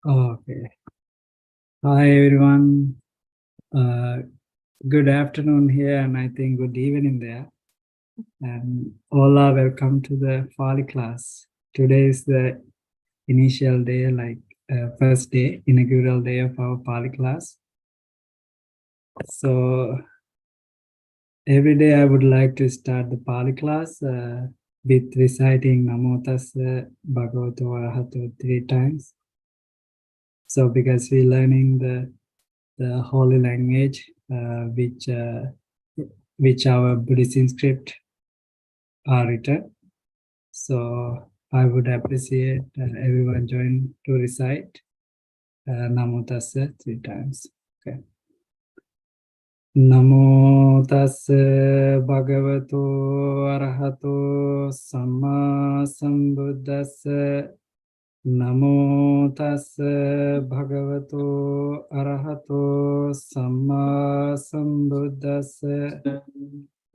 Okay. Hi, everyone. Good afternoon here, and I think good evening there. And all are welcome to the Pali class. Today is the initial day, first day, inaugural day of our Pali class. So every day I would like to start the Pali class with reciting Namo Tassa Bhagavato Arahato 3 times. So because we're learning the holy language, which our Buddhist script are written. So I would appreciate everyone join to recite Namo Tassa 3 times. Okay. Namo Tassa Bhagavato Arahato Samma Sambuddhassa. Namo Tassa Bhagavato Arahato Samma Sambuddhassa.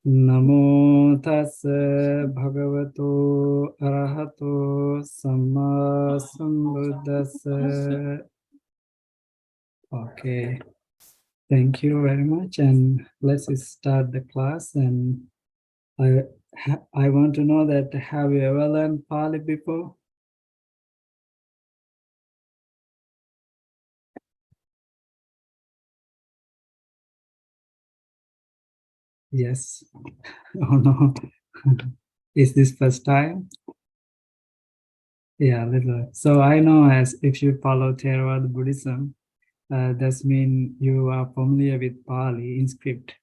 Namo Tassa Bhagavato Arahato Samma Sambuddhassa. Okay, thank you very much, and let's start the class. And I want to know that have you ever learned Pali before? Yes. Oh no. Is this first time? Yeah, little. So I know as if you follow Theravada Buddhism, that means you are familiar with Pali in script.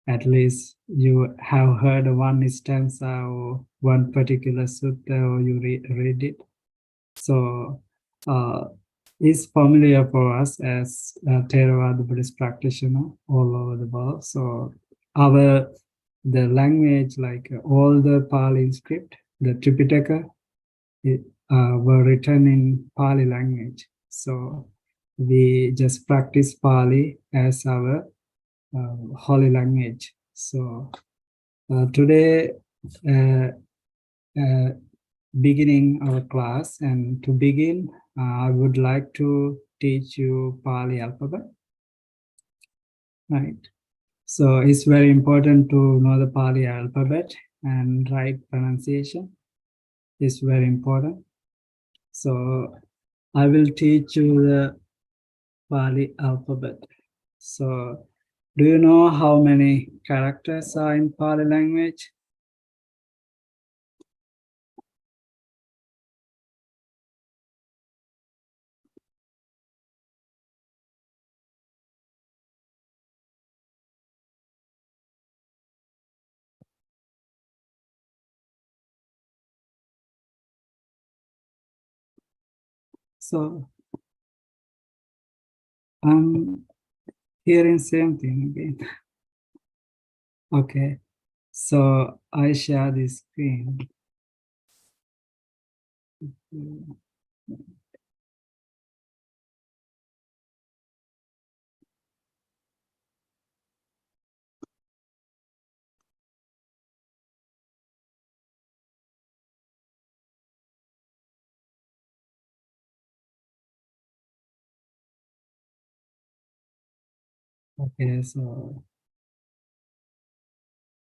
At least you have heard one stanza or one particular sutta or you read it. So it's familiar for us as Theravada Buddhist practitioner all over the world. So the language, like all the Pali script, the Tripitaka, were written in Pali language. So we just practice Pali as our holy language. So today, uh, uh, beginning our class, and to begin, I would like to teach you Pali alphabet, right? So it's very important to know the Pali alphabet, and right pronunciation is very important. So I will teach you the Pali alphabet. So do you know how many characters are in Pali language? So I'm hearing same thing again. Okay, so I share this screen. Okay, so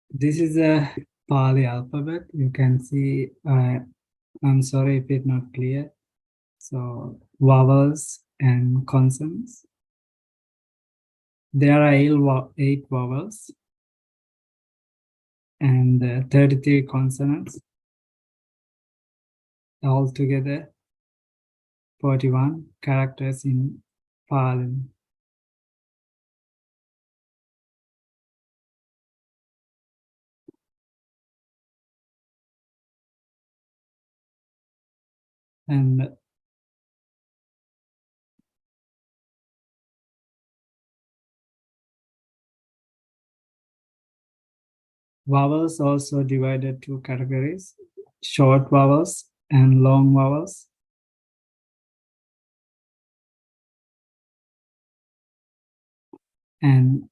this is a Pali alphabet. You can see, I'm sorry if it's not clear. So vowels and consonants. There are eight vowels and 33 consonants. Altogether, 41 characters in Pali. And vowels also divided two categories, short vowels and long vowels. And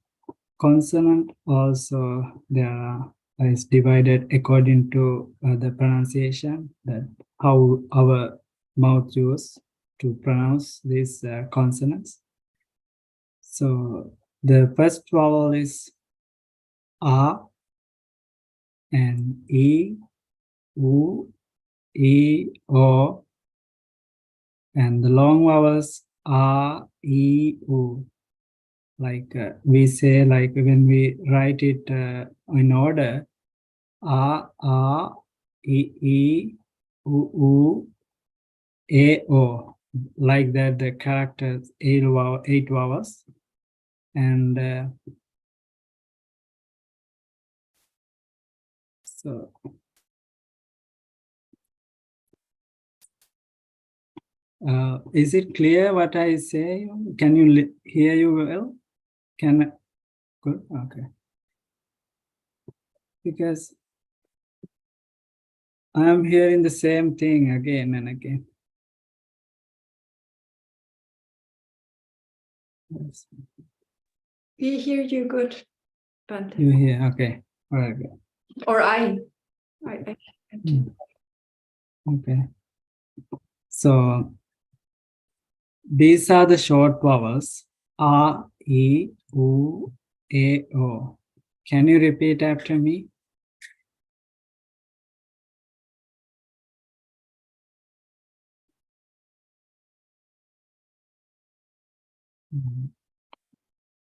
consonant also is divided according to the pronunciation, that how our mouth use. to pronounce these consonants. So the first vowel is A and E, U, E, O, and the long vowels A, E, U. Like we say, like when we write it in order, A, E, U, A, O. Like that, the characters, eight vowels. And so is it clear what I say? Can you hear you well? Good, okay. Because I'm hearing the same thing again and again. Yes. We hear you good, Bhante. You hear, okay. All right, good. Or I Okay. So these are the short vowels A, E, U, A, O. Can you repeat after me?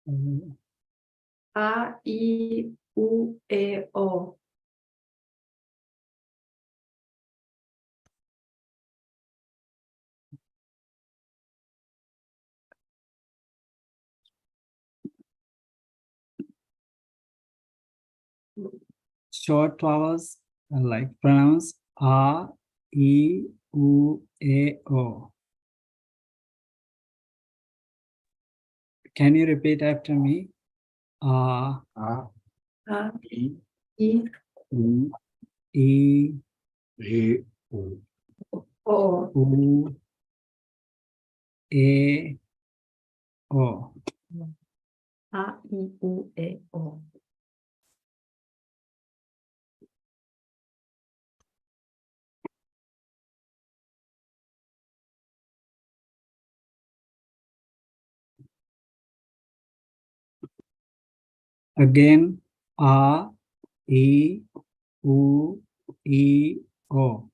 A, I, U, E, O. Short vowels like pronounce A, E, U, A, O. Can you repeat after me? A, I, E, O, U, A, O. A, I, U, E, O. Again, A, E, U, E, O.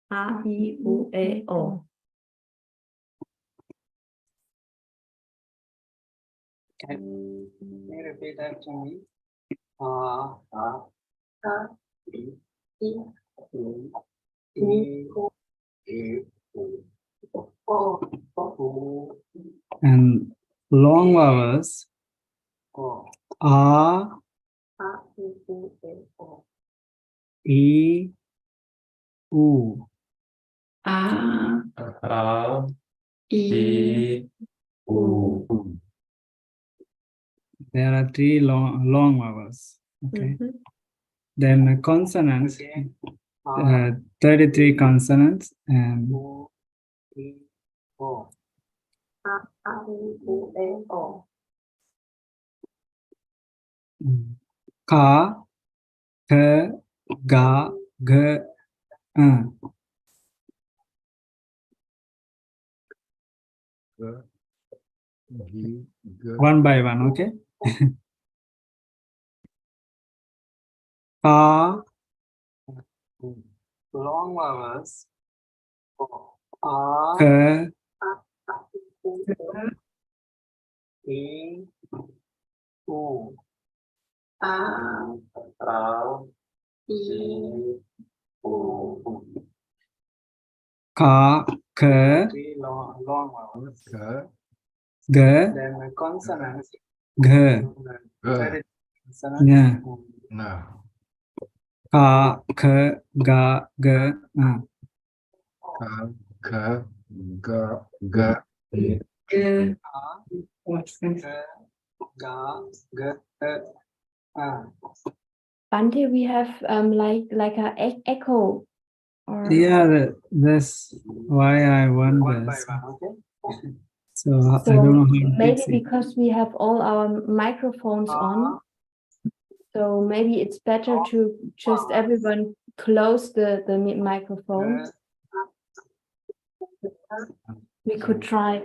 A, I, U, E, O. Can you repeat after me? A, I, U, E, O. And long vowels A, E, U. A, A, I, E, U. There are three long vowels. Okay. Mhm. Then consonants, 33 consonants and A, I, U, E, O. Ka, Ka, Ga, Ga, One by one, okay? Ka, long vowels. Ka, E, U. A, A, I, U. Ka, Ka, long vowels. Ga, then consonants. Ga. Yeah. Ka, Ka, Ga, Ga. G. Bhante, we have like a echo. Or Yeah, that's why I wonder. So I don't know how to maybe fix it. because we have all our microphones on, so maybe it's better to just everyone close the microphone. We could try.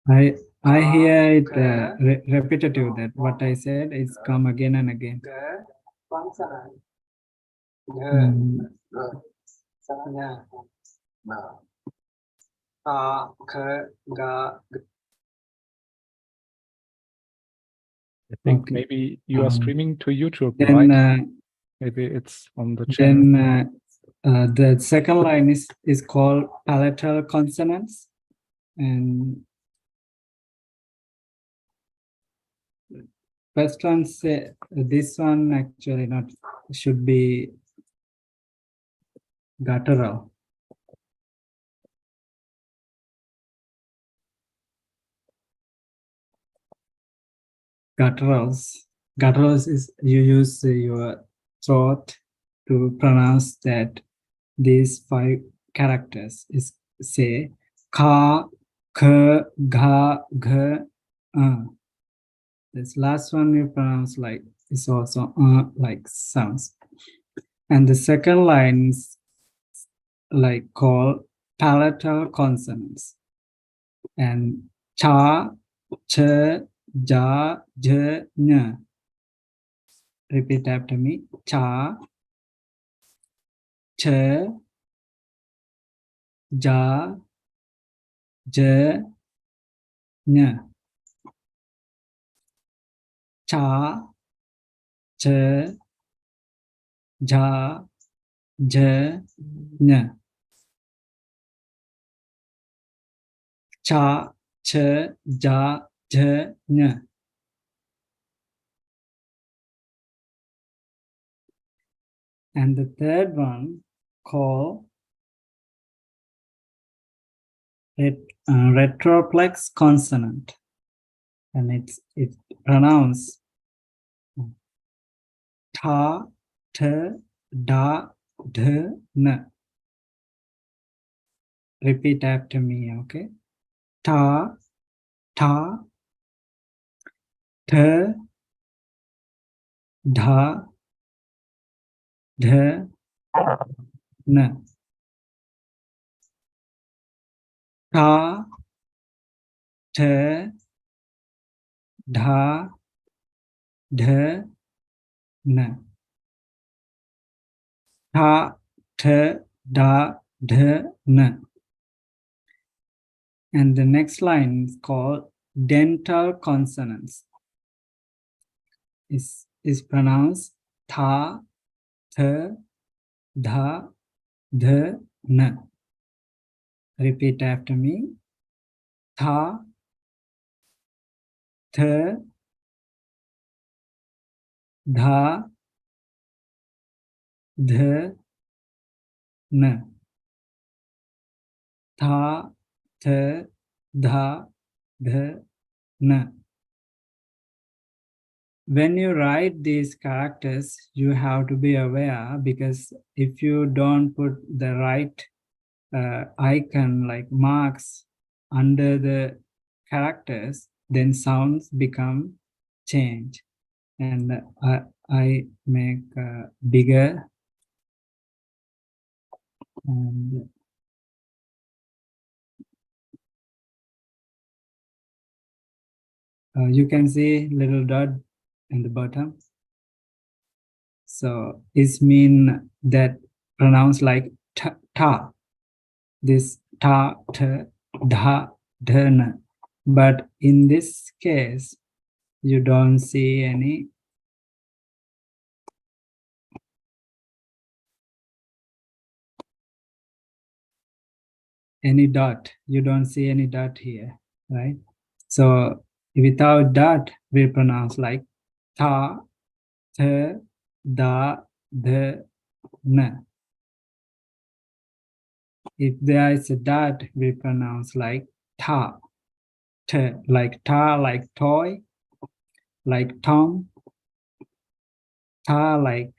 I hear it repetitive, that what I said is come again and again. Mm. I think Okay. maybe you are streaming to YouTube, Then right? Maybe it's on the channel. then the second line is called palatal consonants, and first one say this one actually not should be guttural. Gutturals is you use your throat to pronounce that these 5 characters is say ka, k, ga, g, This last one you pronounce like is also like sounds. And the second line is like called palatal consonants. And cha, ch, ja, j, ñ. Repeat after me. Cha, ch, ja, j, ñ. Cha, ch, ja, j, ñ. Cha, ch, ja, j, ñ. And the third one called retroplex consonant, and it's pronounced ta, t, da, d, n. Repeat after me, okay? Ta, ta, t, da, d, n. Ta, t, da, d, n. Ta, t, da, d, n. And the next line is called dental consonants. Is pronounced ta, t, da, d, n. Repeat after me. Ta, t, da, d, n. Ta, t, da, d, n. When you write these characters, you have to be aware, because if you don't put the right icon like marks under the characters, then sounds become change. And I make bigger, and you can see little dot in the bottom. So it mean that pronounce like ta. This ta, t, da, d, n. But in this case, you don't see any dot. You don't see any dot here, right? So without dot, we pronounce like ta, t, da, d, n. If there is a dot, we pronounce like ta, t, like ta, like toy, like Tom, ta, like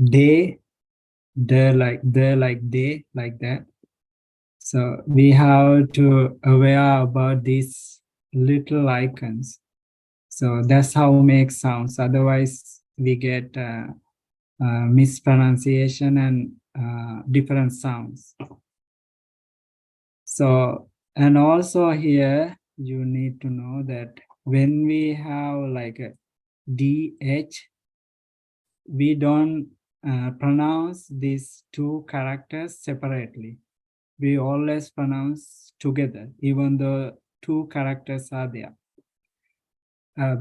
day, the like day, like that. So we have to aware about these little icons. So that's how we make sounds. Otherwise, we get mispronunciation and different sounds. So, and also here, you need to know that when we have like a DH, we don't pronounce these two characters separately. We always pronounce together, even though two characters are there.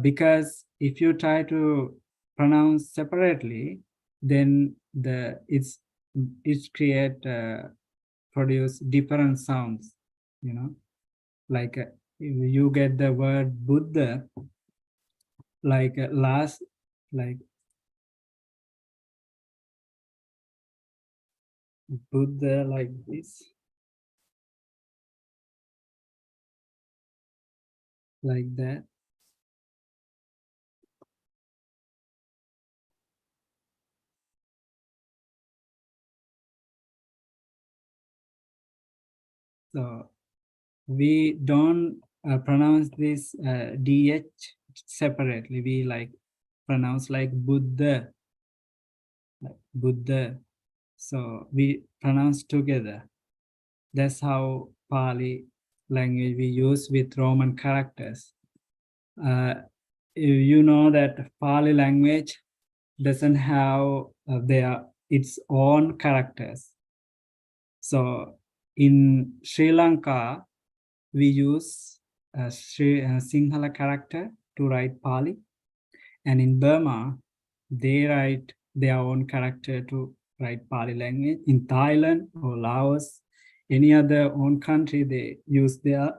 Because if you try to pronounce separately, then it's produce different sounds, you know, like you get the word Buddha, like last, like Buddha, like this, like that. So we don't pronounce this DH separately. We like pronounce like Buddha, like Buddha. So we pronounce together. That's how Pali language we use with Roman characters. You know that Pali language doesn't have its own characters. So in Sri Lanka, we use Sinhala character to write Pali, and in Burma, they write their own character to write Pali language. In Thailand or Laos, any other own country, they use their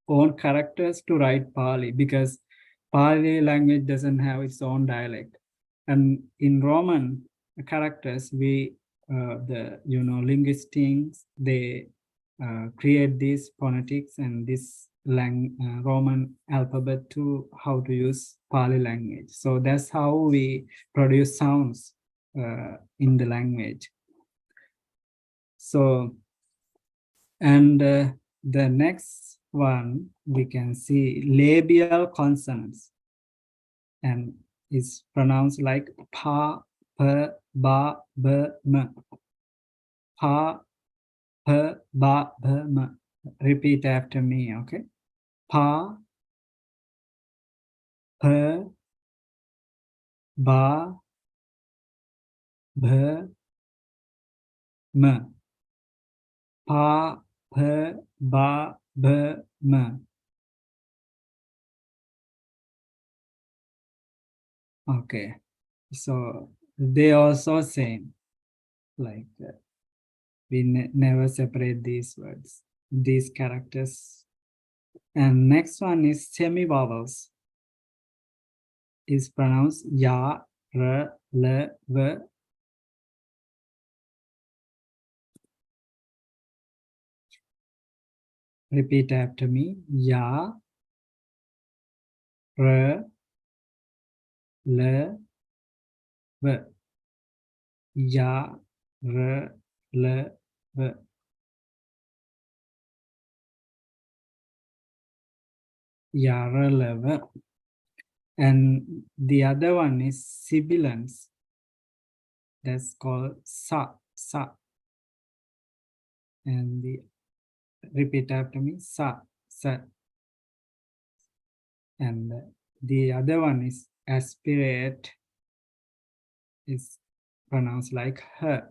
own characters to write Pali, because Pali language doesn't have its own dialect. And in Roman characters, the linguists, they create these phonetics and this Roman alphabet to how to use Pali language. So that's how we produce sounds in the language. So, and the next one we can see labial consonants, and it's pronounced like pa, pa, ba, ba, m. Pa, pa, ba, ba, m. Repeat after me, okay? Pa, pa, ba, ba, m. Pa, pa, ba, ba, m. Okay, so they also same, like we never separate these words, these characters. And next one is semi-vowels. Is pronounced ya, r, l, v. Repeat after me. Ya, r, l, v. Ya, r, l, v. Ya, r, l, v. And the other one is sibilants. That's called sa, sa. And repeat after me. Sa, sa. And the other one is aspirate. Is pronounced like her.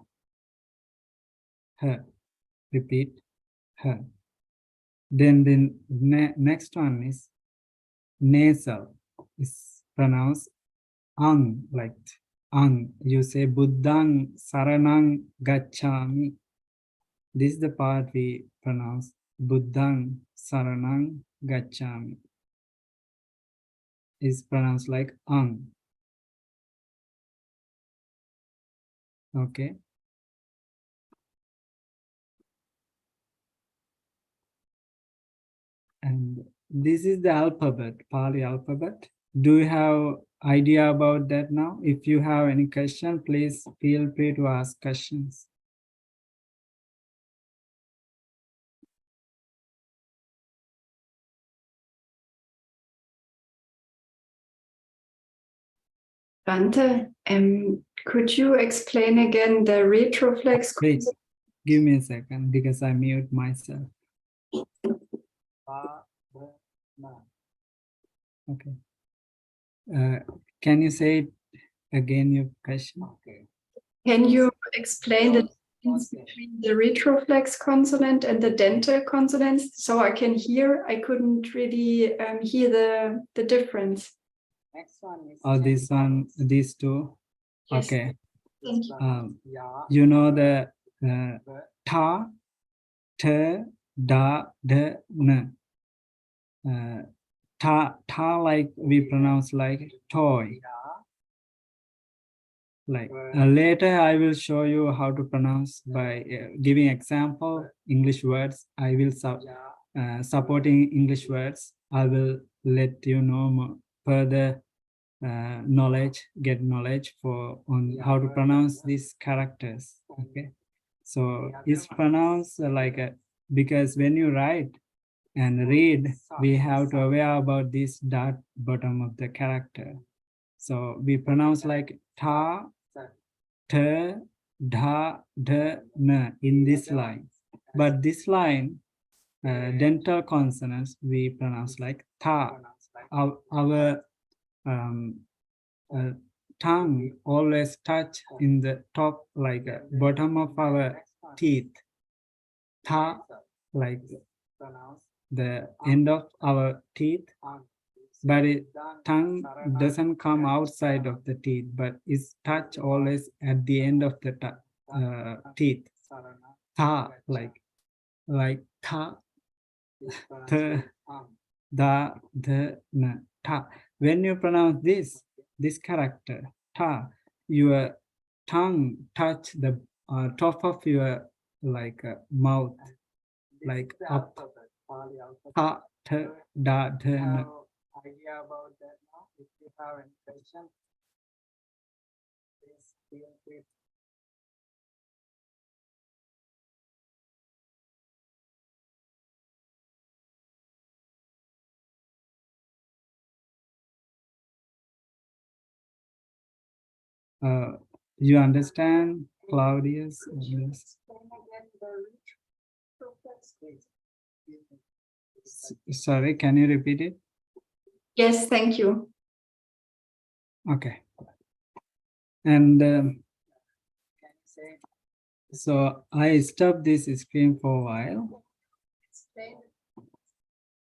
Her. Repeat. Her. Then the next one is nasal. It's pronounced ang, like ang. You say Buddhang Saranang Gacchami. This is the part we pronounce Buddhang Saranang Gacchami. Is pronounced like ang. Okay. And this is the alphabet, Pali alphabet. Do you have idea about that now? If you have any question, please feel free to ask questions. Bhante, could you explain again the retroflex? Wait, give me a second because I mute myself. Okay. Can you say it again, your question? Okay. Can you explain the difference between the retroflex consonant and the dental consonants so I can hear? I couldn't really hear the difference. Oh, this one, these two. Yes. Okay. Thank you. You know the ta, te, da, de, n. Ta like we pronounce like toy. Like later I will show you how to pronounce by giving example English words. I will supporting English words. I will let you know more, further get knowledge on how to pronounce these characters. Okay, so it's pronounced like because when you write and read, we have to aware about this dot bottom of the character. So we pronounce like ta, te, da, de, n in this line. But this line, dental consonants, we pronounce like ta. Our tongue always touch in the top, like bottom of our teeth. Ta, like the end of our teeth, but tongue doesn't come outside of the teeth, but it's touch always at the end of the teeth. Ta, like ta, the, da, the, na, ta. When you pronounce this character, ta, your tongue touch the top of your like mouth, like up. Ta, te, da, de, na. Idea about that now? If you have any question, please feel free. You understand, Claudius? Yes. Sorry, can you repeat it? Yes, thank you. Okay. And so I stopped this screen for a while. Explain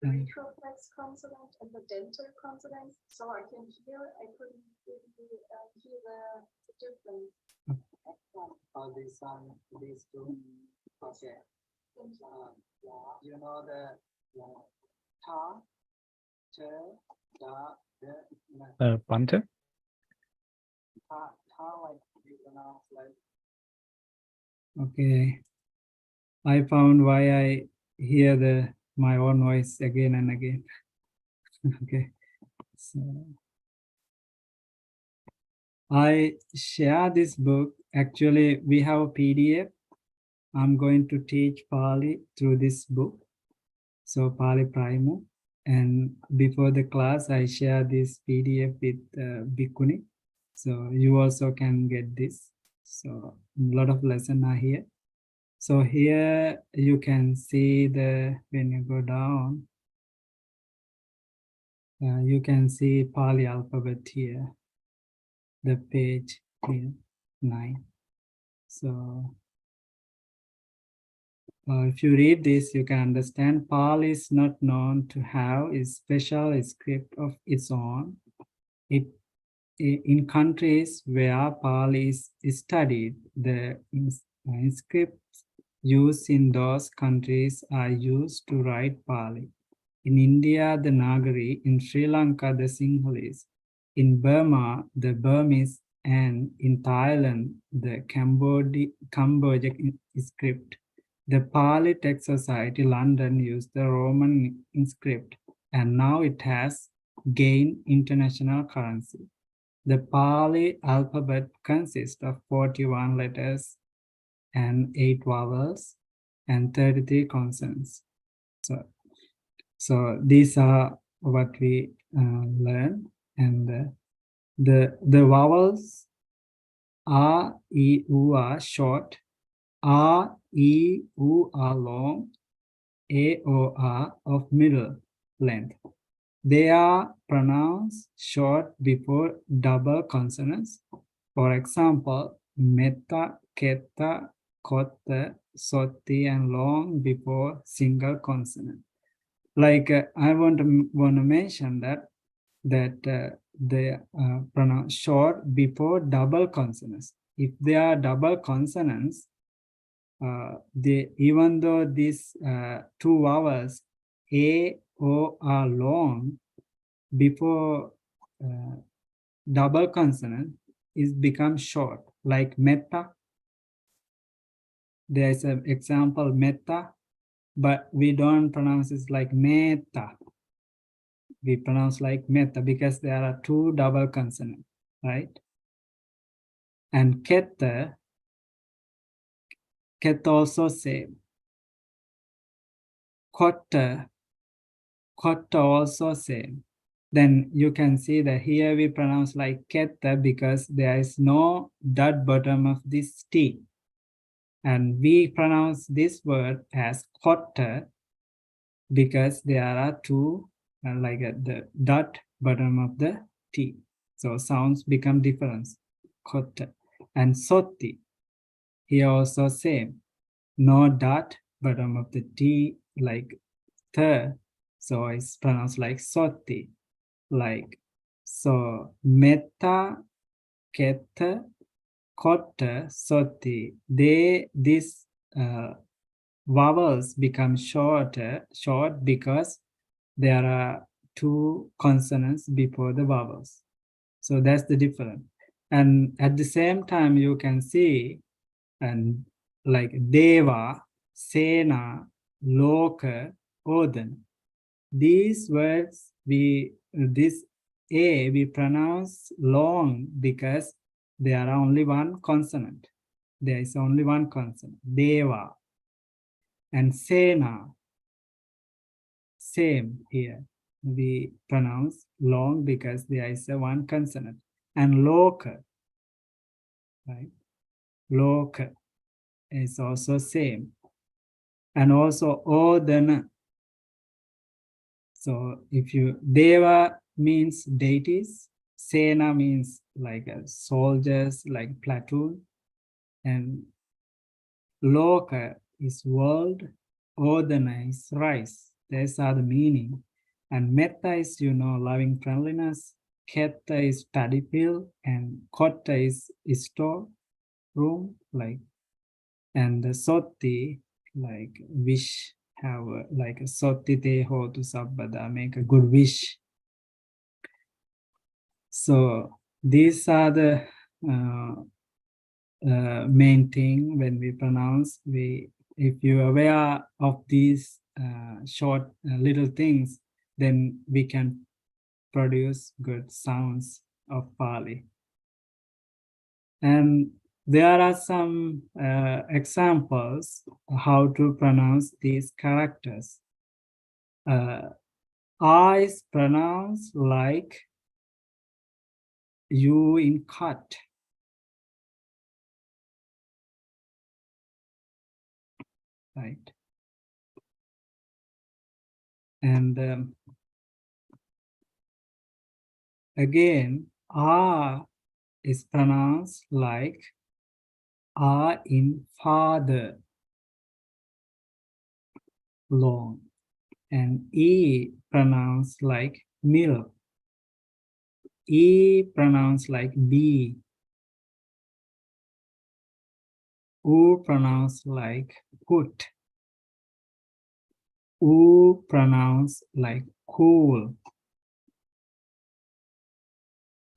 the retroflex consonant and the dental consonant so I can hear. I couldn't really hear the difference. Oh, these two. Okay. You know the ta, te, da, de, na. Bhante? Ta like we pronounce like. Okay. I found why I hear my own voice again and again. Okay. So I share this book. Actually, we have a PDF. I'm going to teach Pali through this book. So Pali Primer. And before the class, I share this PDF with Bhikkhuni. So you also can get this. So a lot of lessons are here. So here you can see when you go down, you can see Pali alphabet here, the page here, 9. So if you read this, you can understand Pali is not known to have a special script of its own. In countries where Pali is studied, the scripts used in those countries are used to write Pali. In India, the Nagari, in Sri Lanka, the Sinhalese, in Burma, the Burmese, and in Thailand, the Cambodian script. The Pali Text Society London used the Roman script, and now it has gained international currency. The Pali alphabet consists of 41 letters and 8 vowels and 33 consonants. So these are what we learn, and The vowels A, E, U are short, A, E, U are long, A, O are of middle length. They are pronounced short before double consonants. For example, metta, ketta, kotta, sotti, and long before single consonant. Like I want to mention that they pronounce short before double consonants. If they are double consonants, even though these two vowels A, O are long, before double consonant is become short, like metta. There is an example metta, but we don't pronounce it like metta. We pronounce like metta because there are two double consonants, right? And ketta also same. Kotta also same. Then you can see that here we pronounce like ketta because there is no dot bottom of this T. And we pronounce this word as kotta because there are two like the dot bottom of the T. So sounds become different. Kotta. And sotti. Here also same. No dot bottom of the T like the. So it's pronounced like sotti. Like so metta, ketta, kotta, sotti. These vowels become short because there are two consonants before the vowels. So that's the difference. And at the same time, you can see and like deva, sena, loka, odan. These words this A we pronounce long because there are only one consonant. There is only one consonant, deva. And sena, same here. We pronounce long because there is a one consonant. And loka, right? Loka is also same. And also odana. So if you, deva means deities, sena means like soldiers, like platoon, and loka is world, odana is rice. These are the meaning. And metta is, loving friendliness, ketta is study field, and kotta is store room, like, and the sotti, like wish, have like a sotti te hotu sabbada, make a good wish. So these are the main thing when we pronounce. If you're aware of these short little things, then we can produce good sounds of Pali. And there are some examples how to pronounce these characters. I is pronounced like U in cut. Right. And again, R is pronounced like R in father, long. And E pronounced like milk. E pronounced like B. U pronounced like put. U pronounced like cool.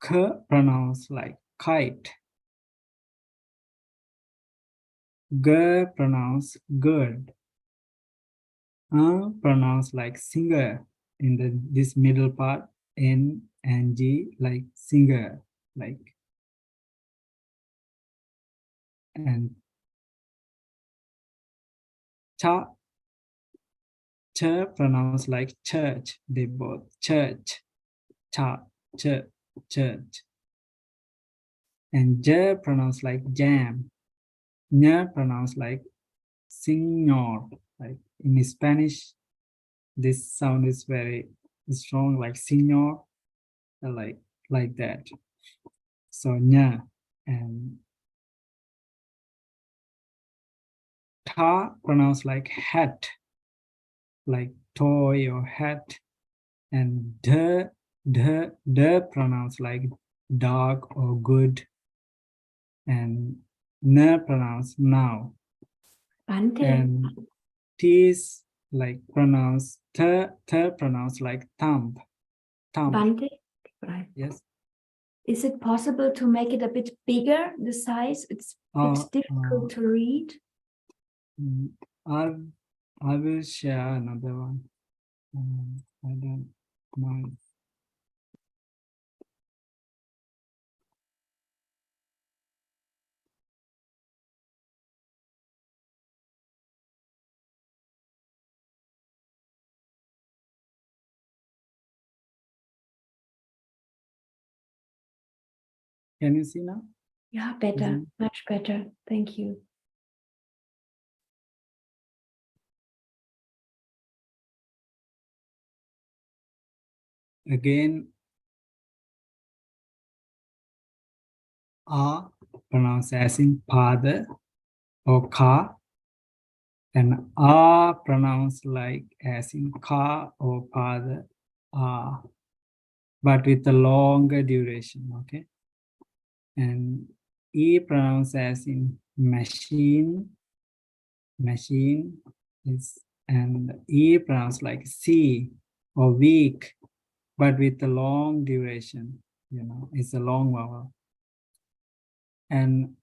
K pronounced like kite. G pronounced good. Pronounced like singer in this middle part. N and G like singer, like. And cha, ch pronounced like church. They both church, cha, ch, church. and j pronounced like jam, ñ pronounced like señor. Like in Spanish, this sound is very strong, like señor, like that. So ñ, and ta pronounced like hat, like toy or hat, and d pronounced like dog or good, and n pronounced now, Bhante, and t is like pronounced th pronounced like thumb. Bhante, right. Yes. Is it possible to make it a bit bigger, the size? It's difficult to read. I will share another one. I don't mind. Can you see now? Yeah, better, Mhm. much better. Thank you. Again, a pronounced as in father or car, and a pronounced like as in car or father, but with a longer duration. Okay, and e pronounced as in machine is, and e pronounced like c or week, but with a long duration. It's a long vowel. And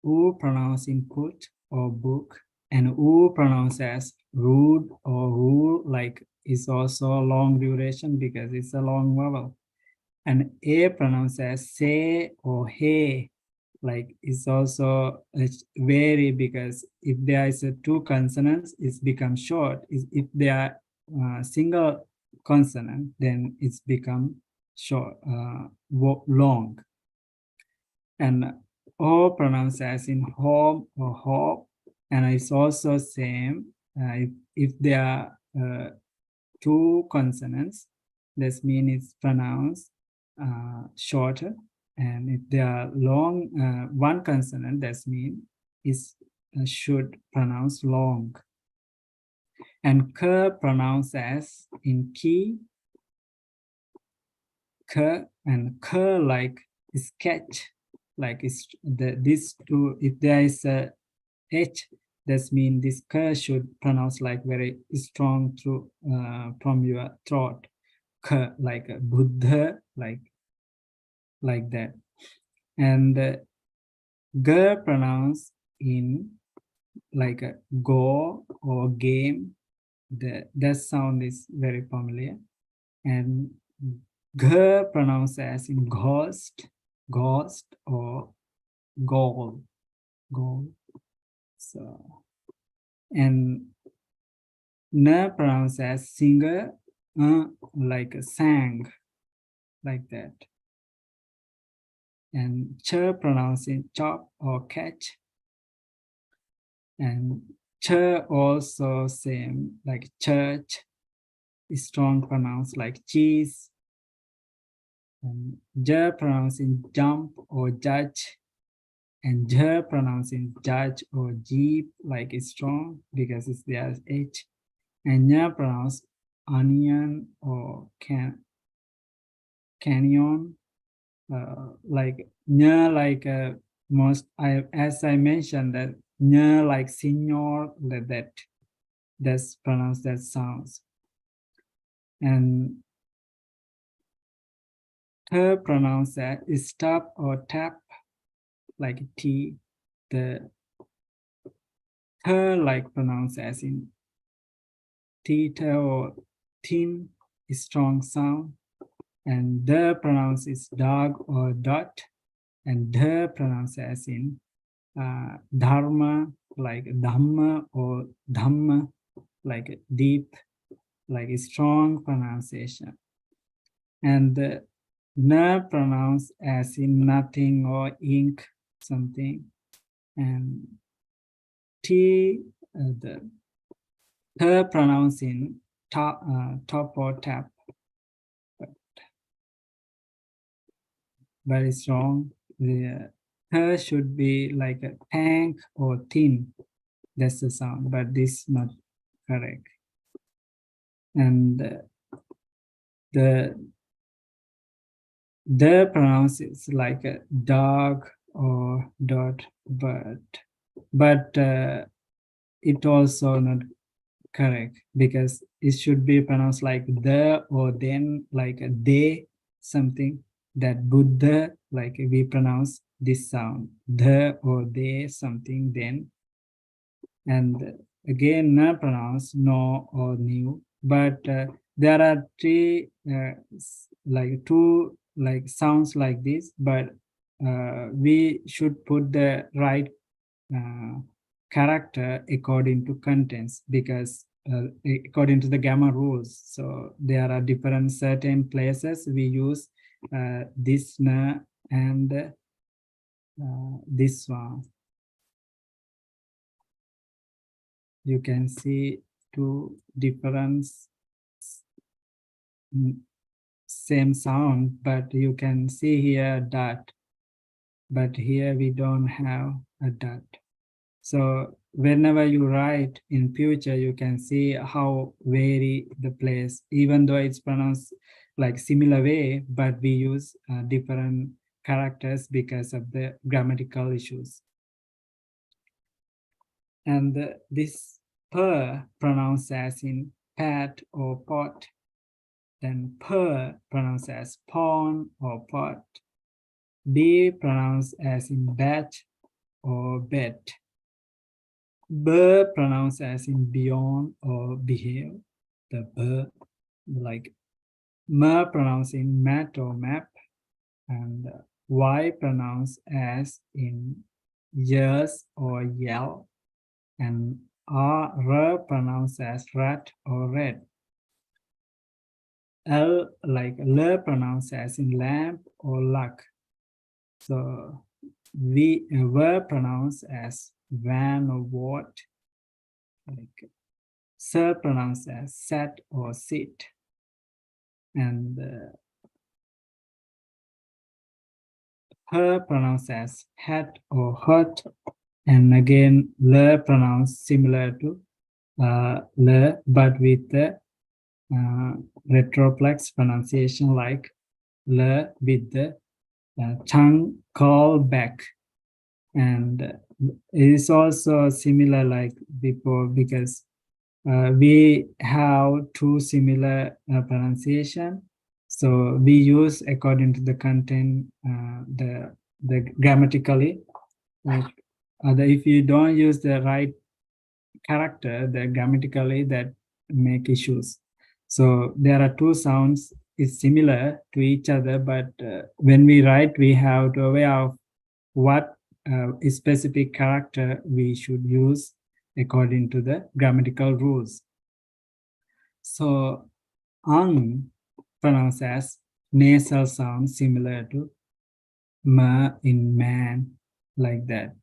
u pronounced input or book, and u pronounced as rude or rule, like is also a long duration because it's a long vowel. And a pronounced as say or hey, like it's also vary, because if there is a two consonants, it's become short. If they are single consonant, then it's become short, long. And o pronounced as in home or hope, and it's also same if there are two consonants, this means it's pronounced shorter, and if there are long one consonant, that means it's should pronounce long. And k pronounced as in key, k, and k like sketch, like it's this two, if there is a h, that means this k should pronounce like very strong through from your throat. K, like a Buddha, like that. And g pronounced in like a go or game. That sound is very familiar. And g pronounced as in ghost or goal. So, and n pronounced as singer, like a sang, like that. And ch pronounced in chop or catch. And ch also same, like church, strong pronounced like cheese. And j pronounced in jump or judge, and j pronounced in judge or jeep, like it's strong because it's there's h. And ñ pronounced onion or canyon, like ñ, like most as I mentioned, that ñ like senior, that's pronounced that sounds. And her pronounced that is stop or tap, like t. The her like pronounced as in theta or thin, strong sound. And the pronounced is dog or dot, and the pronounced as in dharma, like dhamma or dhamma, like deep, like a strong pronunciation. And Na pronounced as in nothing or ink, something. And T, the pronounced in top or tap. But it's wrong. The her should be like a tank or thin. That's the sound, but this is not correct. And the pronounce is like a dog or dot, but it also not correct because it should be pronounced like the or then like a they something. That Buddha, like we pronounce this sound the or they something then. And again not pronounced no or new, but there are three like two like sounds like this, but we should put the right character according to contents because according to the gamma rules. So there are different certain places we use this na and this one. You can see two different same sound, but you can see here dot, but here we don't have a dot. So whenever you write in future, you can see how vary the place, even though it's pronounced like similar way, but we use different characters because of the grammatical issues. And this per pronounced as in pat or pot, then per pronounced as pawn or pot, be pronounced as in bat or bet, B pronounced as in beyond or behave, the B, like M pronounced in mat or map, and Y pronounced as in yes or yell, and R pronounced as rat or red. L like L pronounced as in lamp or luck. So V were pronounced as van or what, like sir pronounced as sat or sit, and her pronounced as hat or hut, and again le pronounced similar to le but with the retroplex pronunciation like le with the tongue call back. And it is also similar like before because we have two similar pronunciation. So we use according to the content, the grammatically. Like if you don't use the right character, the grammatically that make issues. So there are two sounds is similar to each other, but when we write, we have to aware of what specific character we should use according to the grammatical rules. So ang pronounced as nasal sound similar to ma in man, like that.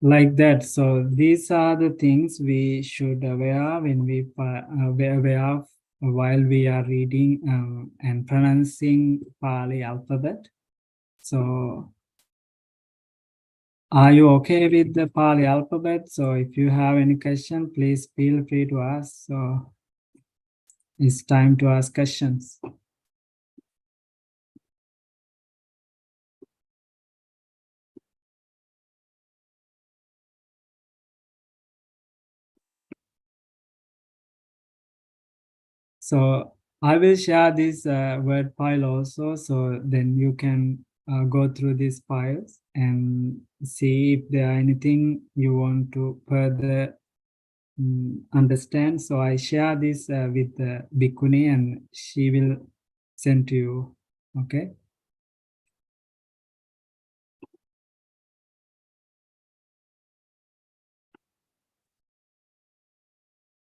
Like that. So these are the things we should aware when we aware of while we are reading and pronouncing Pali alphabet. So are you okay with the Pali alphabet? So if you have any question, please feel free to ask. So it's time to ask questions. So I will share this Word file also, so then you can go through these files and see if there are anything you want to further understand. So I share this with Bhikkhuni and she will send to you, okay?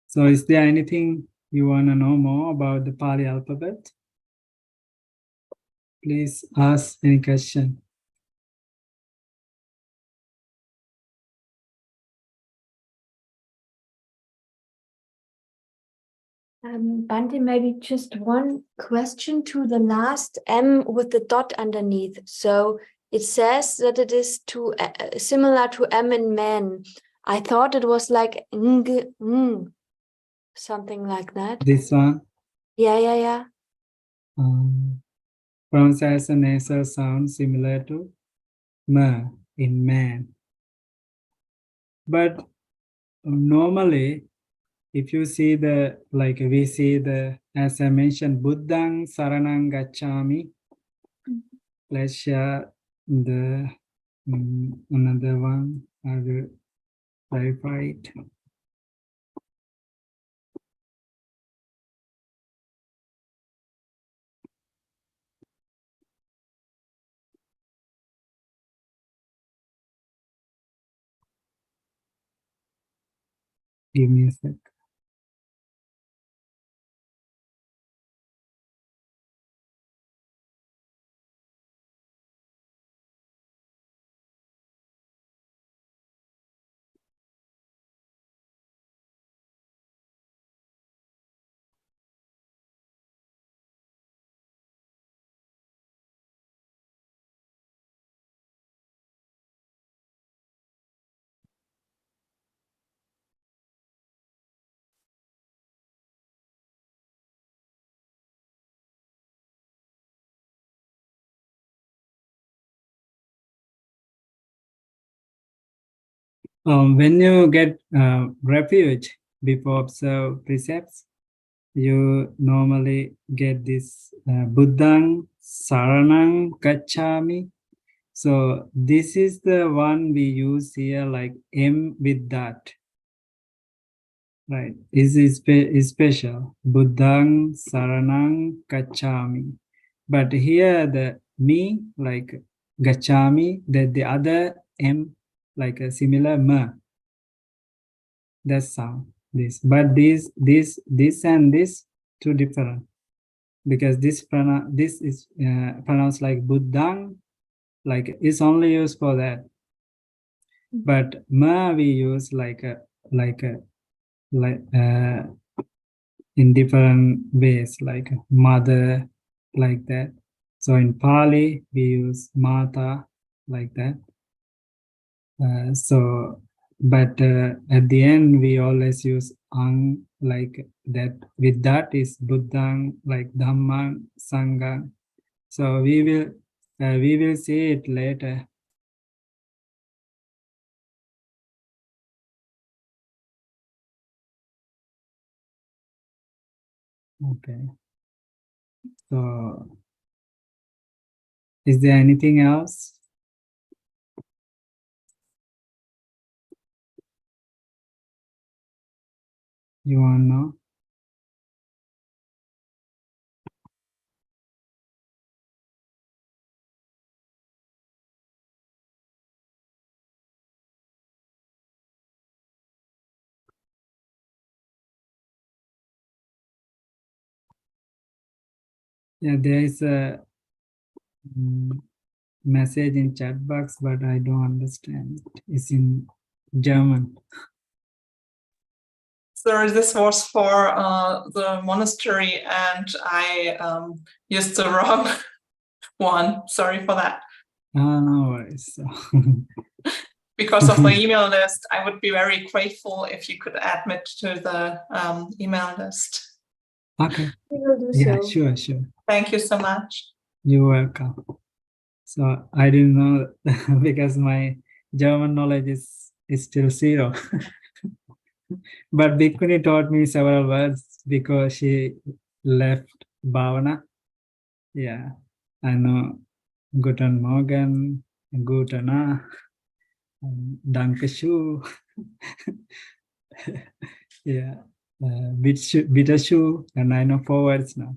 So is there anything you want to know more about the Pali alphabet? Please ask any question. Bhante, maybe just one question to the last M with the dot underneath. So it says that it is similar to M in man. I thought it was like something like that. This one Yeah. pronounced as a nasal sound similar to ma in man. But normally, if you see we see as I mentioned, Buddhang Saranang Gacchami. Let's share the another one. I will clarify it. Give me a sec. When you get refuge before observe precepts, you normally get this Buddhang Saranang Gacchami. So this is the one we use here, like M with that. Right, is special. Buddhang Saranang Gacchami. But here the me, like Gacchami, the other M, like a similar ma. That sound this, but this and this two different, because this is pronounced like Buddhang, like it's only used for that. But ma we use like in different ways, like mother, like that. So in Pali we use mata, like that. But at the end we always use ang, like that. With that is Buddhang, like Dhammang, Sanghang. So we will see it later. Okay. So is there anything else? You want to know? Yeah, there is a message in chat box, but I don't understand. It's in German. So this was for the monastery, and I used the wrong one. Sorry for that. No worries. Because of the email list, I would be very grateful if you could add me to the email list. Okay. We will do Yeah, so. sure. Thank you so much. You're welcome. So I didn't know because my German knowledge is still zero. But Bhikkhuni taught me several words because she left Bhavana. Yeah, I know Guten Morgen, Gutana, Danke schön. Yeah, bitte schön, and I know 4 words now.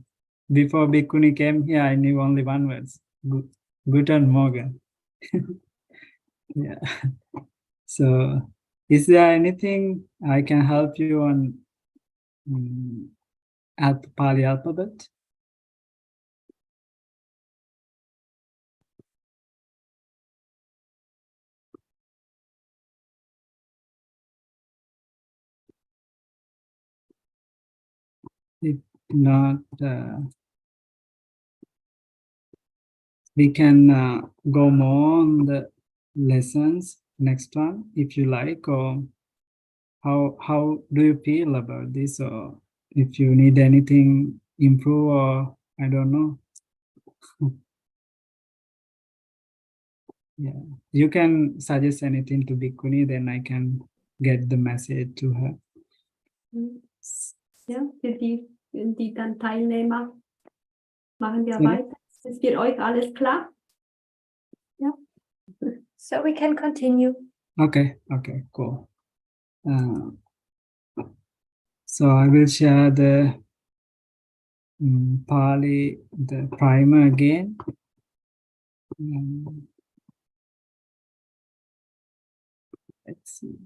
Before Bhikkhuni came here, I knew only 1 word. Guten Morgen. Yeah. So, is there anything I can help you on Pali alphabet. If not, we can go more on the lessons next one if you like, or how do you feel about this, or if you need anything improve, or I don't know. Yeah, you can suggest anything to Bhikkhuni, then I can get the message to her. Ja, für die dann Teilnehmer machen wir Sorry? weiter. Ist für euch alles klar? So we can continue. Okay, cool. So I will share the Pali, the primer again. Let's see.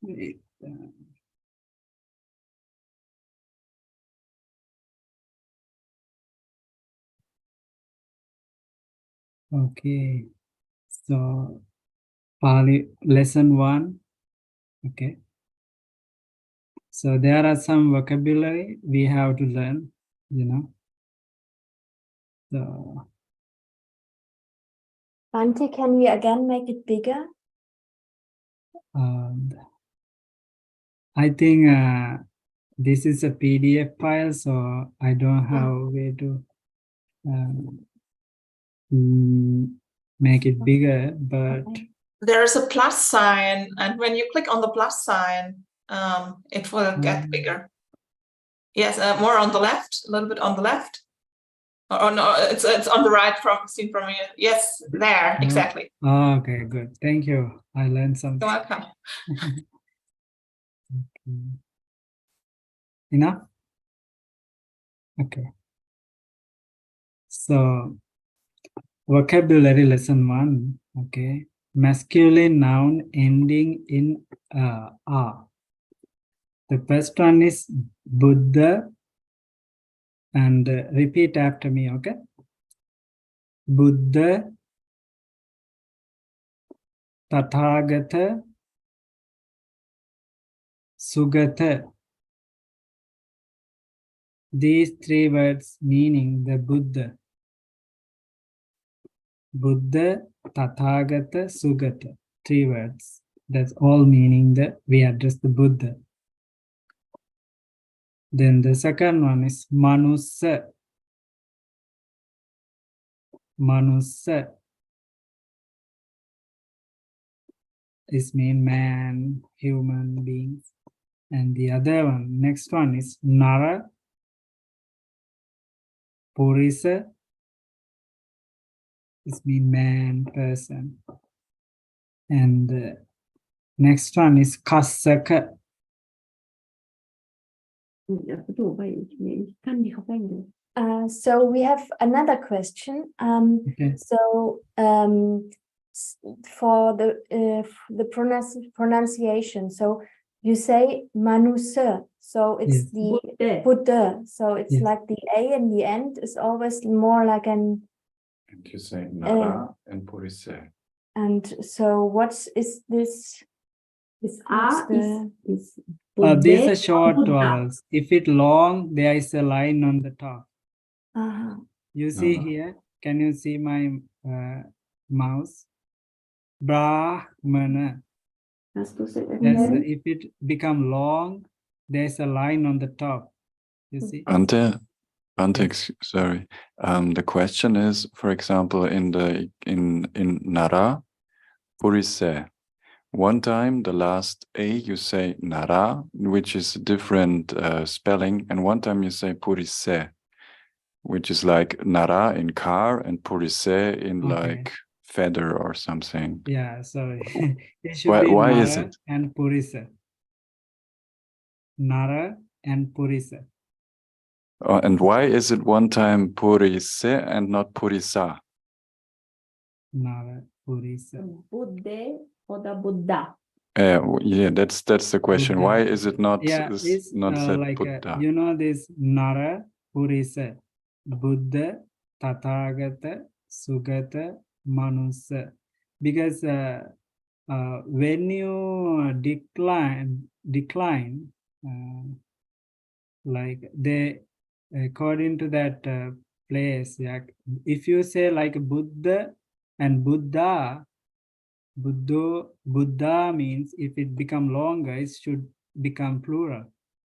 Wait, okay, so Pali lesson 1. Okay, so there are some vocabulary we have to learn, you know. So Bhante, can we again make it bigger? I think this is a PDF file, so I don't have a way to make it bigger, but Okay. There's a plus sign, and when you click on the plus sign, it will get bigger. Yes, more on the left, a little bit on the left. Oh no, it's on the right seen from here. Yes, there, exactly. Oh, okay, good. Thank you. I learned something. You're welcome. Okay. Enough? Okay. So vocabulary lesson 1. Okay. Masculine noun ending in a. The first one is Buddha, and repeat after me, okay? Buddha, Tathagata, Sugata. These 3 words meaning the Buddha. Buddha, Tathagata, Sugata. 3 words. That's all meaning that we address the Buddha. Then the second one is Manusa. Manusa is mean man, human beings. And the other one, next one is Nara, Purisa, is mean man, person. And the next one is Kassaka. Jag förstår vad jag kan ni hoppa in. So we have another question. Okay. So for the pronunciation, so you say Manusa, so it's Yes. the Buddha, so it's Yes. like the A in the end is always more like an. And you say Nara and Purise. And so what is this? This What's A the- is These are short Buddha. vowels. If it long, there is a line on the top. You see Uh-huh. here, can you see my mouse? Brahmana. Här står så- That's if it become long, there's a line on the top. You see? Bhante, Yes. sorry. The question is, for example, in Nara, Purise, one time the last A you say nara, which is a different spelling, and one time you say purise, which is like nara in car and purise in like feather or something. Yeah, sorry. It should be Why is Nara it? and Purisa. Nara and Purisa. And why is it one time purise and not purisa? Nara, Purisa. Buddha or the Buddha. Yeah, that's the question. Buddha. Why is it not Yeah, it's not said like, Buddha? you know, this Nara, Purisa, Buddha, Tathagata, Sugata, Manusa. Because when you decline, like they, according to that place, yeah, if you say like Buddha and Buddha, Buddha means if it become longer, it should become plural.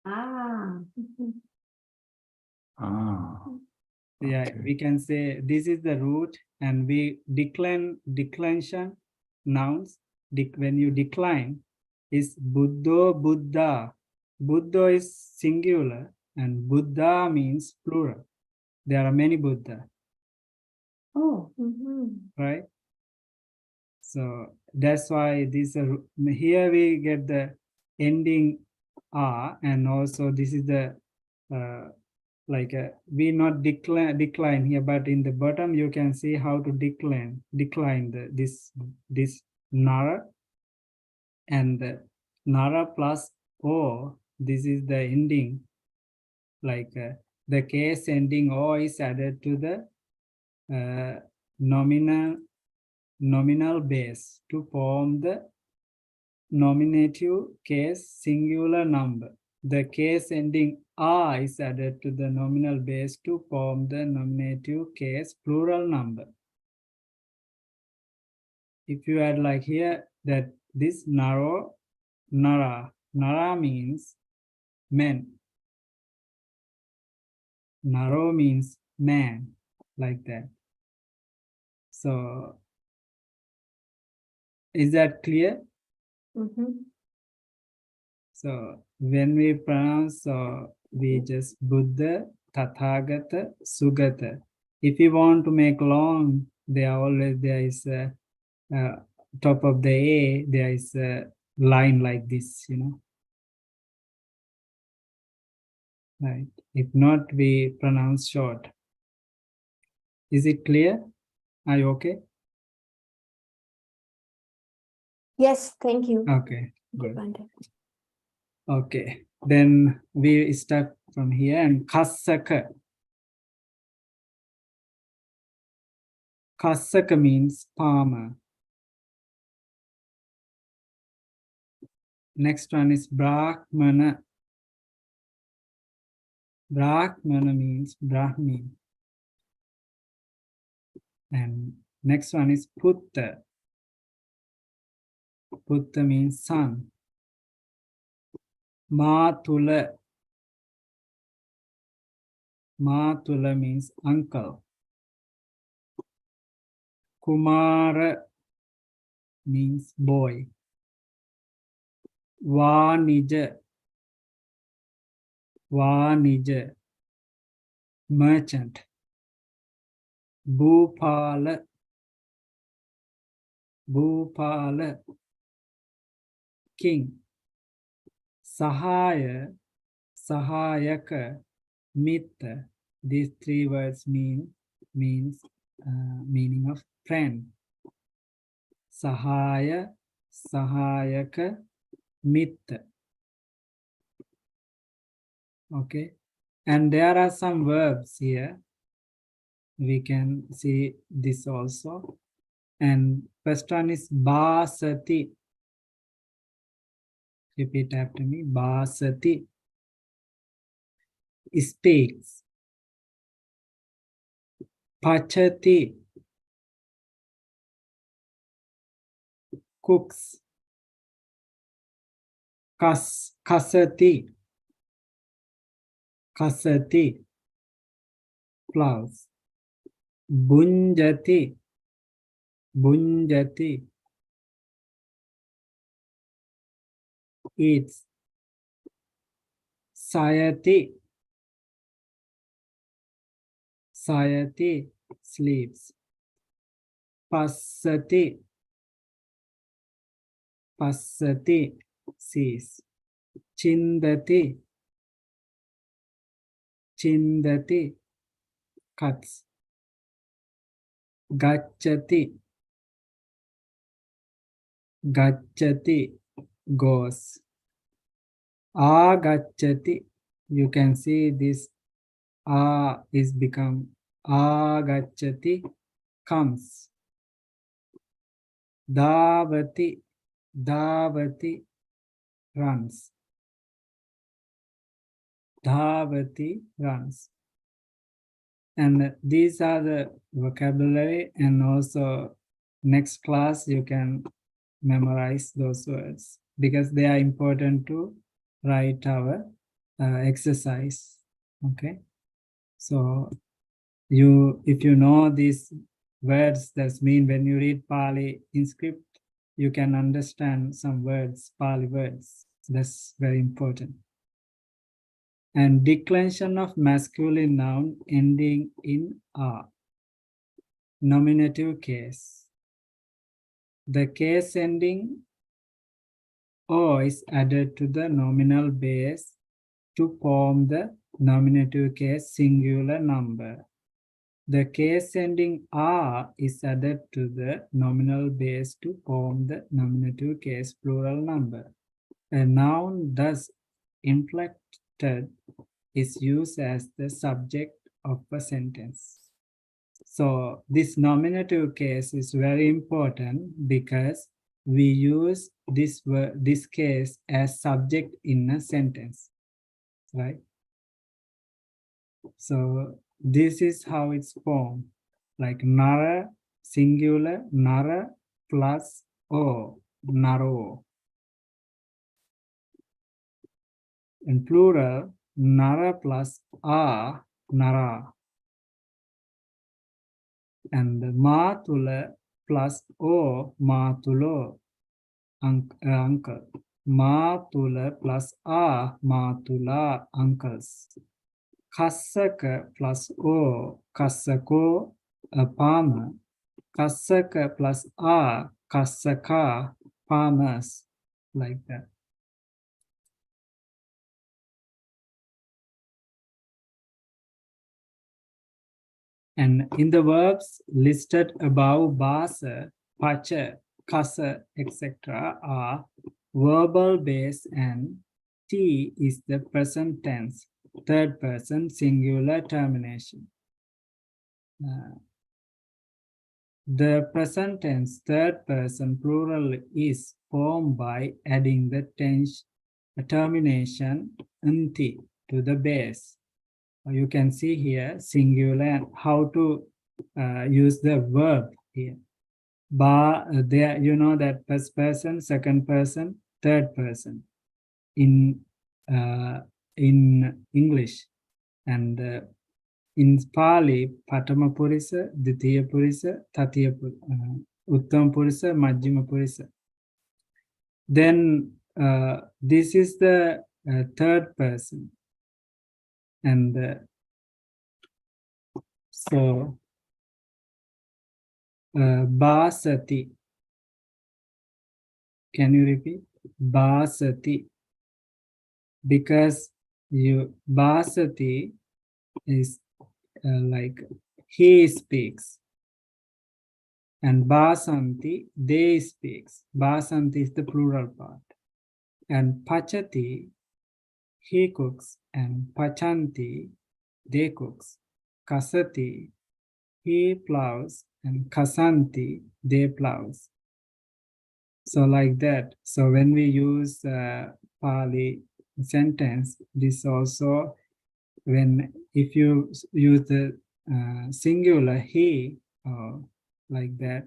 Ah. Ah, Yeah, okay. we can say this is the root, and we declension nouns. When you decline, is Buddho, Buddha. Buddha is singular, and Buddha means plural. There are many Buddha, Oh. right? So that's why this here we get the ending "a", and also this is the like we not decline here, but in the bottom you can see how to decline this nara, and the nara plus o. This is the ending, like the case ending o is added to the nominal base to form the nominative case singular number. The case ending "a" is added to the nominal base to form the nominative case plural number. If you add like here, that this nara means men. Naro means man, like that. So is that clear? So when we pronounce, we just Buddha, Tathagata, Sugata. If you want to make long, there is a top of the A, there is a line like this, you know. Right. If not, we pronounce short. Is it clear? Are you okay? Yes, thank you. Okay, good. Bhante. Okay, then we start from here, and Kassaka. Kassaka means farmer. Next one is Brahmana. Brahmana means Brahmin. And next one is Putta. Putta means son. Matula. Matula means uncle. Kumara means boy. Vanija. Vanija, merchant. Bhupala. Bhupala, king. Sahaya, Sahayaka, Mitra. These three words means meaning of friend. Sahaya, Sahayaka, Mitra. Okay, and there are some verbs here. We can see this also. And first one is Basati. Repeat after me. Basati. Speaks. Pachati. Cooks. Kasati. Kasati. Plows. Bunjati. Bunjati. eats. Sayati. Sayati sleeps. Passati. Passati sees. Chindati. Chindati cuts. Gacchati. Gacchati goes. Agacchati. You can see this is become agacchati comes. Davati. Davati runs. Dhavati runs. And these are the vocabulary, and also next class you can memorize those words because they are important to write our exercise. Okay, so if you know these words, that's mean when you read Pali in script, you can understand some words, Pali words. That's very important. And declension of masculine noun ending in a. Nominative case. The case ending O is added to the nominal base to form the nominative case singular number. The case ending R is added to the nominal base to form the nominative case plural number. A noun thus inflected is used as the subject of a sentence. So this nominative case is very important because we use this case as subject in a sentence, right? So this is how it's formed, like nara, singular, nara plus o, naro. In plural, nara plus a, nara. And matula plus o, matulo, uncle. Matula plus a, matula, uncles. Kassaka plus o, kassako, a farmer. Kassaka plus a, kassaka, farmers, like that. And in the verbs listed above, basa, pacha, kasa, etc. are verbal base, and T is the present tense, third person singular termination. The present tense third person plural is formed by adding the tense termination nti to the base. You can see here singular and how to use the verb here. There, you know that first person, second person, third person in English, and in Pali, Patama Purisa, Dithiya Purisa, Tatiya Purisa, Uttam Purisa, Majjhima Purisa. Then this is the third person. And so Basati. Can you repeat? Basati. Because Basati is like he speaks. And Basanti, they speaks. Basanti is the plural part. And Pachati, he cooks. And Pachanti, they cooks. Kasati, he plows. And Kasanti, they plows. So like that. So when we use Pali sentence, this also if you use the singular he like that,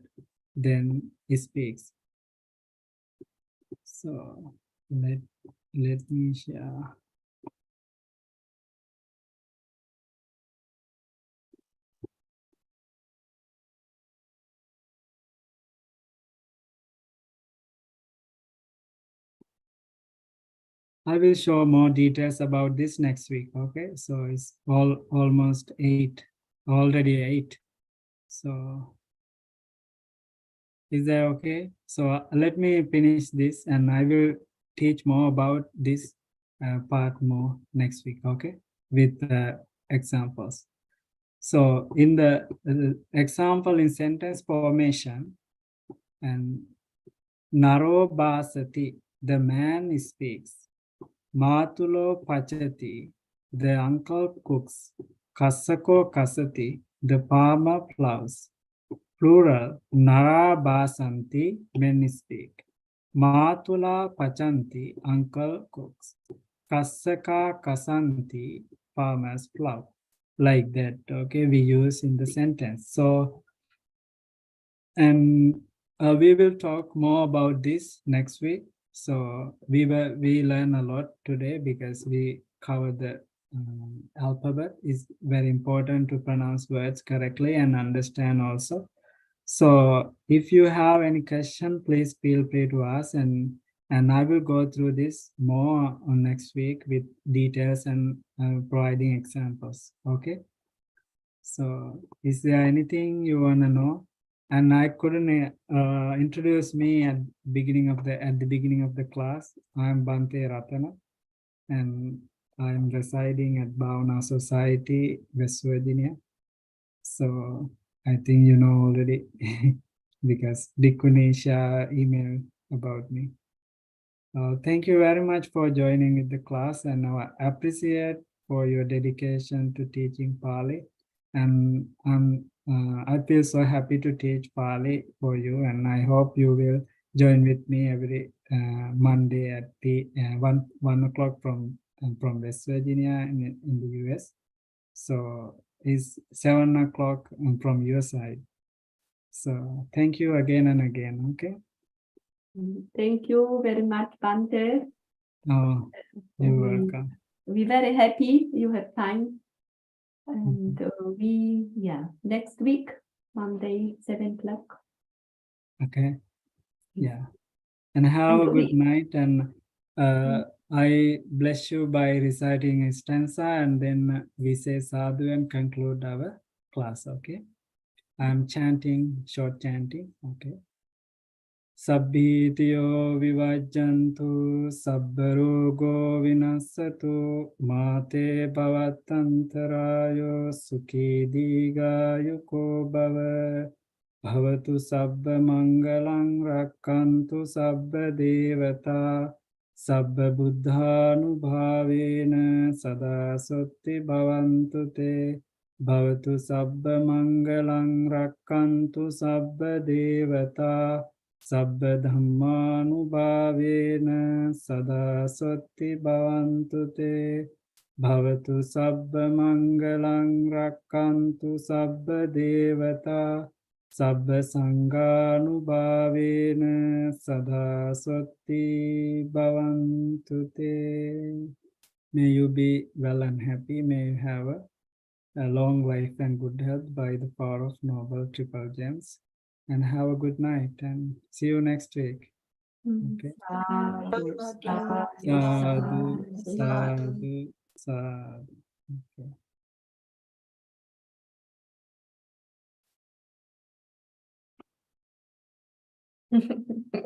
then it speaks. So let me share. I will show more details about this next week. Okay, so it's almost 8, already 8. So is that okay? So let me finish this, and I will teach more about this part more next week. Okay, with examples. So in the example in sentence formation, and Naro basati, the man speaks. Matulo pachati, the uncle cooks. Kasako kasati, the farmer plows. Plural, Nara basanti, men speak. Matula pachanti, uncle cooks. Kasaka kasanti, farmers plow. Like that, okay, we use in the sentence. So, and we will talk more about this next week. So we learn a lot today because we cover the alphabet. Is very important to pronounce words correctly and understand also. So if you have any question, please feel free to ask, and I will go through this more on next week with details and providing examples. Okay. So is there anything you want to know? And I couldn't introduce me at the beginning of the class. I'm Bhante Rathana, and I'm residing at Bhavana Society, West Virginia. So I think you know already because Dikunisha emailed about me. Thank you very much for joining with the class, and I appreciate for your dedication to teaching Pali. And I feel so happy to teach Pali for you, and I hope you will join with me every Monday at 1 o'clock from West Virginia in the US. So it's 7 o'clock from your side. So thank you again and again. Okay. Thank you very much, Bhante. Oh, you're welcome. We're very happy you have time. And next week, Monday, 7 o'clock. Okay. Yeah. And have a good night. And I bless you by reciting a stanza, and then we say sadhu and conclude our class. Okay. I'm chanting, short chanting. Okay. Sabbhitiyo vivajjantu sabbarogo vinasatu mate bhavatantarayo sukhi digayuko bhava bhavatu sabba mangalang rakkantu sabba devata sabba buddhanubhavena sada sotti bhavantu te bhavatu sabba mangalang rakkantu sabba devata Sabba Dhammanubhavena Sada Sotti Bhavantu Te Bhavatu Sabba Mangalang Rakkantu Sabba Devata Sabba Sanganubhavena Sada Sotti Bhavantu Te. May you be well and happy. May you have a long life and good health by the power of Noble Triple Gems. And have a good night, and see you next week. Okay. Sadhu, sadhu, sadhu. Okay.